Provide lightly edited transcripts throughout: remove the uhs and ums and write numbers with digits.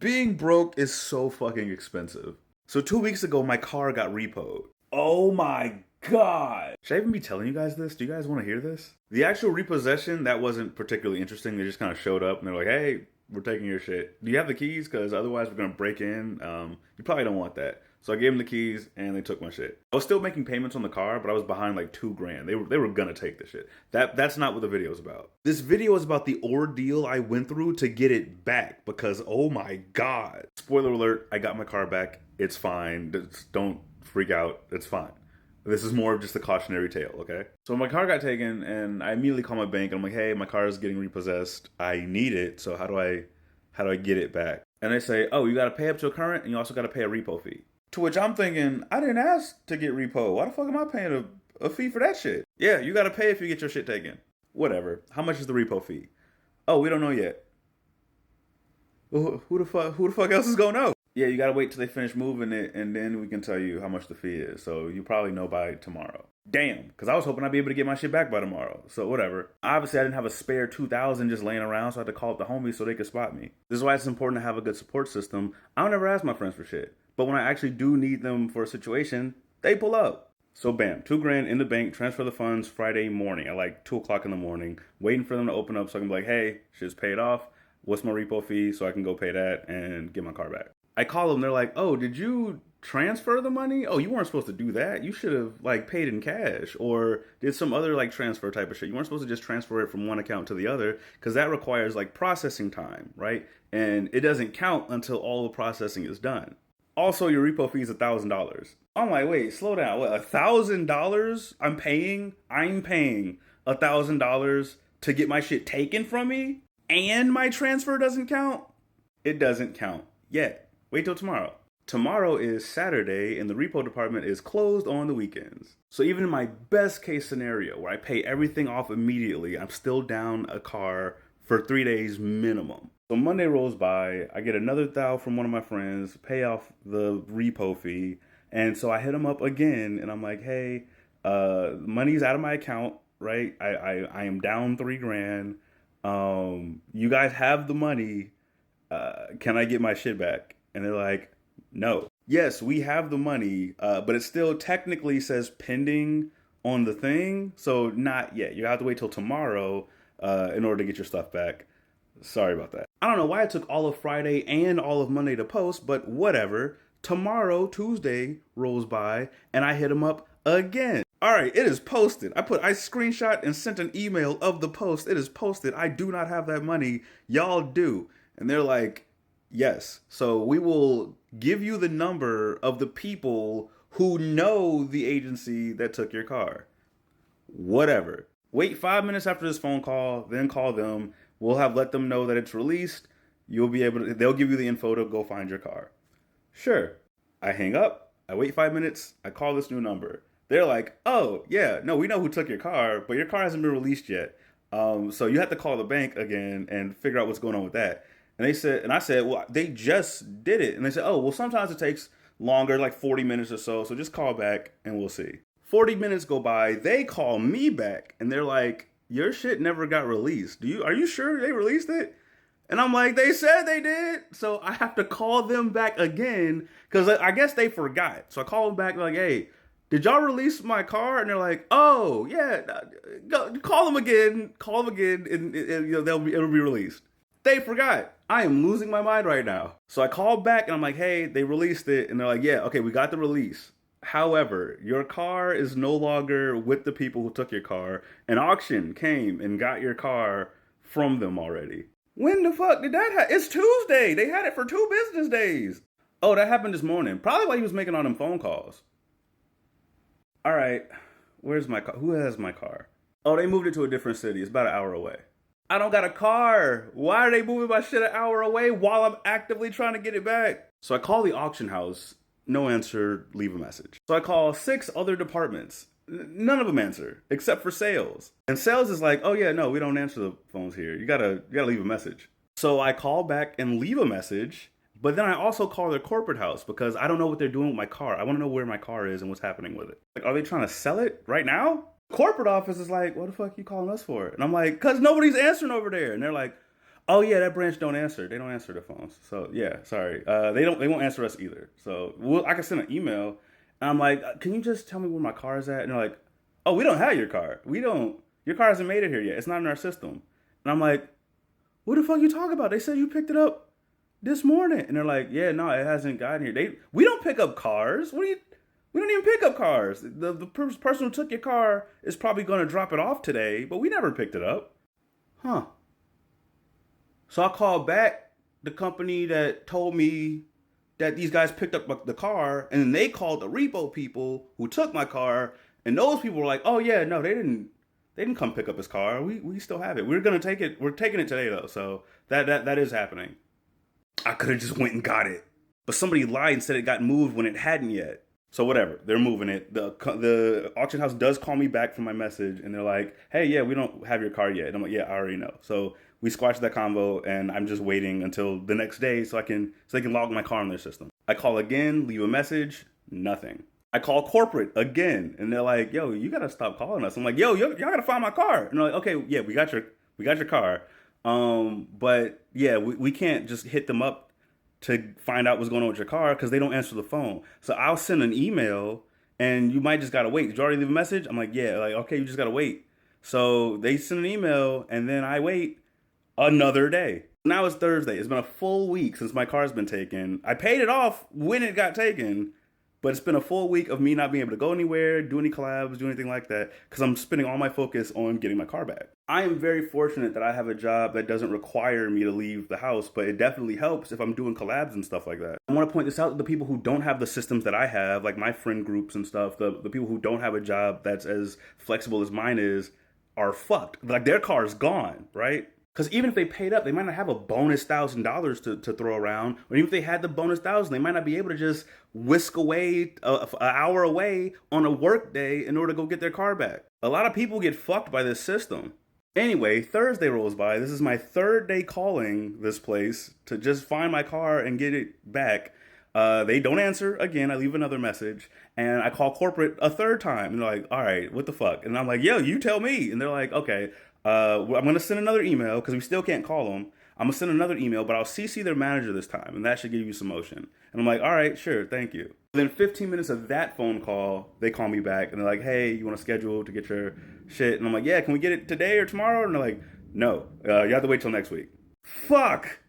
Being broke is so fucking expensive. So 2 weeks ago, my car got repo'd. Oh my god. Should I even be telling you guys this? Do you guys want to hear this? The actual repossession, that wasn't particularly interesting. They just kind of showed up and they're like, hey, we're taking your shit. Do you have the keys? Because otherwise we're going to break in. You probably don't want that. So I gave them the keys and they took my shit. I was still making payments on the car, but I was behind like $2,000. They were gonna take the shit. That's not what the video is about. This video is about the ordeal I went through to get it back because oh my god. Spoiler alert, I got my car back. It's fine. Just don't freak out. It's fine. This is more of just a cautionary tale, okay? So my car got taken and I immediately called my bank and I'm like, hey, my car is getting repossessed. I need it, so how do I get it back? And they say, oh, you gotta pay up to a current and you also gotta pay a repo fee. To which I'm thinking, I didn't ask to get repo. Why the fuck am I paying a fee for that shit? Yeah, you gotta pay if you get your shit taken. Whatever. How much is the repo fee? Oh, we don't know yet. Well, who the fuck else is gonna know? Yeah, you gotta wait till they finish moving it and then we can tell you how much the fee is. So you probably know by tomorrow. Damn, because I was hoping I'd be able to get my shit back by tomorrow. So whatever. Obviously, I didn't have a spare $2,000 just laying around, so I had to call up the homies so they could spot me. This is why it's important to have a good support system. I don't ever ask my friends for shit. But when I actually do need them for a situation, they pull up. So bam, $2,000 in the bank, transfer the funds Friday morning at like 2 o'clock in the morning, waiting for them to open up so I can be like, hey, shit's paid off. What's my repo fee? So I can go pay that and get my car back. I call them, they're like, oh, did you transfer the money? Oh, you weren't supposed to do that. You should have like paid in cash or did some other like transfer type of shit. You weren't supposed to just transfer it from one account to the other because that requires like processing time, right? And it doesn't count until all the processing is done. Also, your repo fee is $1,000. I'm like, wait, slow down. What, $1,000? I'm paying $1,000 to get my shit taken from me? And my transfer doesn't count? It doesn't count yet. Wait till tomorrow. Tomorrow is Saturday and the repo department is closed on the weekends. So even in my best case scenario where I pay everything off immediately, I'm still down a car for 3 days minimum. So Monday rolls by, I get another $1,000 from one of my friends, pay off the repo fee, and so I hit him up again, and I'm like, hey, money's out of my account, right? I am down $3,000. You guys have the money. Can I get my shit back? And they're like, no. Yes, we have the money, but it still technically says pending on the thing, so not yet. You have to wait till tomorrow in order to get your stuff back. Sorry about that. I don't know why it took all of Friday and all of Monday to post, but whatever. Tomorrow, Tuesday, rolls by, and I hit him up again. All right, it is posted. I screenshot and sent an email of the post. It is posted. I do not have that money. Y'all do. And they're like, yes. So we will give you the number of the people who know the agency that took your car. Whatever. Wait 5 minutes after this phone call, then call them. We'll have let them know that it's released. You'll be able to, they'll give you the info to go find your car. Sure. I hang up. I wait 5 minutes. I call this new number. They're like, oh, yeah, no, we know who took your car, but your car hasn't been released yet. So you have to call the bank again and figure out what's going on with that. And they said, and I said, well, they just did it. And they said, oh, well, sometimes it takes longer, like 40 minutes or so. So just call back and we'll see. 40 minutes go by. They call me back and they're like, your shit never got released. Are you sure they released it? And I'm like, they said they did. So I have to call them back again because I guess they forgot. So I call them back like, hey, did y'all release my car? And they're like, oh, yeah, go, call them again, and it'll be released. They forgot. I am losing my mind right now. So I called back and I'm like, hey, they released it. And they're like, yeah, okay, we got the release. However, your car is no longer with the people who took your car. An auction came and got your car from them already. When the fuck did that happen? It's Tuesday. They had it for 2 business days. Oh, that happened this morning. Probably while he was making all them phone calls. All right, where's my car? Who has my car? Oh, they moved it to a different city. It's about an hour away. I don't got a car. Why are they moving my shit an hour away while I'm actively trying to get it back? So I call the auction house. No answer, leave a message. So I call 6 other departments. None of them answer, except for sales. And sales is like, oh yeah, no, we don't answer the phones here. You gotta leave a message. So I call back and leave a message, but then I also call their corporate house because I don't know what they're doing with my car. I wanna know where my car is and what's happening with it. Like, are they trying to sell it right now? Corporate office is like, what the fuck you calling us for? And I'm like, cause nobody's answering over there. And they're like, Oh yeah, that branch don't answer. They don't answer the phones. So yeah, sorry. They won't answer us either. So I can send an email, and I'm like, can you just tell me where my car is at? And they're like, oh, we don't have your car. We don't. Your car hasn't made it here yet. It's not in our system. And I'm like, what the fuck you talking about? They said you picked it up this morning. And they're like, yeah, no, it hasn't gotten here. We don't pick up cars. We don't even pick up cars. The person who took your car is probably going to drop it off today, but we never picked it up. Huh. So I called back the company that told me that these guys picked up the car, and then they called the repo people who took my car, and those people were like, oh yeah, no, they didn't come pick up his car. We still have it. We're gonna take it. We're taking it today though. So that is happening. I could have just went and got it, but somebody lied and said it got moved when it hadn't yet. So whatever, they're moving it. The auction house does call me back from my message, and they're like, hey, yeah, we don't have your car yet. And I'm like, yeah, I already know. So we squashed that convo, and I'm just waiting until the next day so they can log my car on their system. I call again, leave a message, nothing. I call corporate again, and they're like, yo, you gotta stop calling us. I'm like, yo, y'all gotta find my car. And they're like, okay, yeah, we got your car. But yeah, we can't just hit them up to find out what's going on with your car because they don't answer the phone. So I'll send an email, and you might just gotta wait. Did you already leave a message? I'm like, yeah. Like, okay, you just gotta wait. So they send an email, and then I wait another day. Now it's Thursday. It's been a full week since my car's been taken. I paid it off when it got taken, but it's been a full week of me not being able to go anywhere, do any collabs, do anything like that, because I'm spending all my focus on getting my car back. I am very fortunate that I have a job that doesn't require me to leave the house, but it definitely helps if I'm doing collabs and stuff like that. I want to point this out to the people who don't have the systems that I have, like my friend groups and stuff, the people who don't have a job that's as flexible as mine is, are fucked. Like, their car's gone, right? Because even if they paid up, they might not have a bonus $1,000 to throw around. Or even if they had the bonus 1,000, they might not be able to just whisk away an hour away on a work day in order to go get their car back. A lot of people get fucked by this system. Anyway, Thursday rolls by. This is my third day calling this place to just find my car and get it back. They don't answer again. I leave another message, and I call corporate a third time, and they're like, all right, what the fuck? And I'm like, yo, you tell me. And they're like, okay, I'm going to send another email because we still can't call them. I'm going to send another email, but I'll CC their manager this time, and that should give you some motion. And I'm like, all right, sure, thank you. Within 15 minutes of that phone call, they call me back, and they're like, hey, you want to schedule to get your shit? And I'm like, yeah, can we get it today or tomorrow? And they're like, no, you have to wait till next week. Fuck!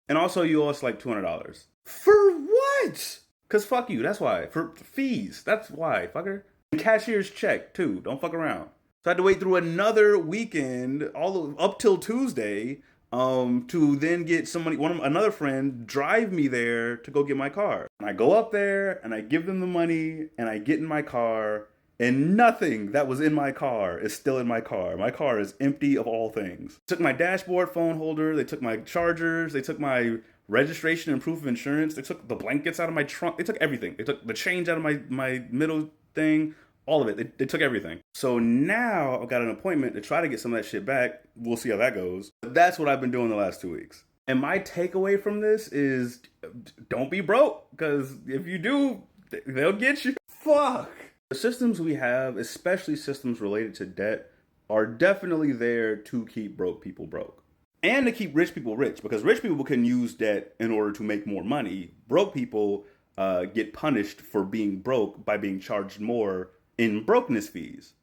And also, you owe us like $200. For what? Because fuck you, that's why. For fees, that's why, fucker. And cashier's check, too, don't fuck around. So I had to wait through another weekend, up till Tuesday, to then get another friend drive me there to go get my car. And I go up there, and I give them the money, and I get in my car, and nothing that was in my car is still in my car. My car is empty of all things. They took my dashboard phone holder, they took my chargers, they took my registration and proof of insurance, they took the blankets out of my trunk, they took everything. They took the change out of my middle thing, all of it. They took everything. So now I've got an appointment to try to get some of that shit back. We'll see how that goes. But that's what I've been doing the last 2 weeks. And my takeaway from this is don't be broke, because if you do, they'll get you. Fuck. The systems we have, especially systems related to debt, are definitely there to keep broke people broke. And to keep rich people rich, because rich people can use debt in order to make more money. Broke people get punished for being broke by being charged more in brokenness fees.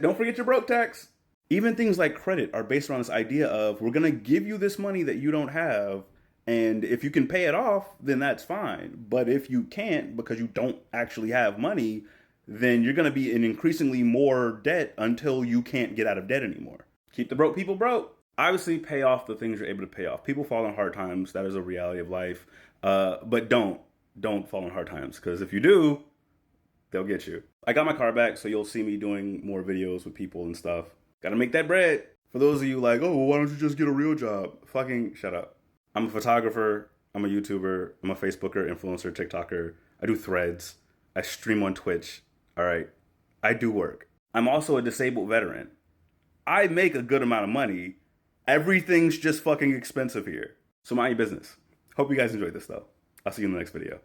Don't forget your broke tax. Even things like credit are based around this idea of, we're going to give you this money that you don't have, and if you can pay it off, then that's fine. But if you can't, because you don't actually have money, then you're going to be in increasingly more debt until you can't get out of debt anymore. Keep the broke people broke. Obviously, pay off the things you're able to pay off. People fall in hard times. That is a reality of life. But don't fall in hard times, because if you do, they'll get you. I got my car back, so you'll see me doing more videos with people and stuff. Gotta make that bread. For those of you like, oh, well, why don't you just get a real job? Fucking shut up. I'm a photographer. I'm a YouTuber. I'm a Facebooker, influencer, TikToker. I do threads. I stream on Twitch. All right. I do work. I'm also a disabled veteran. I make a good amount of money. Everything's just fucking expensive here. So mind your business. Hope you guys enjoyed this, though. I'll see you in the next video.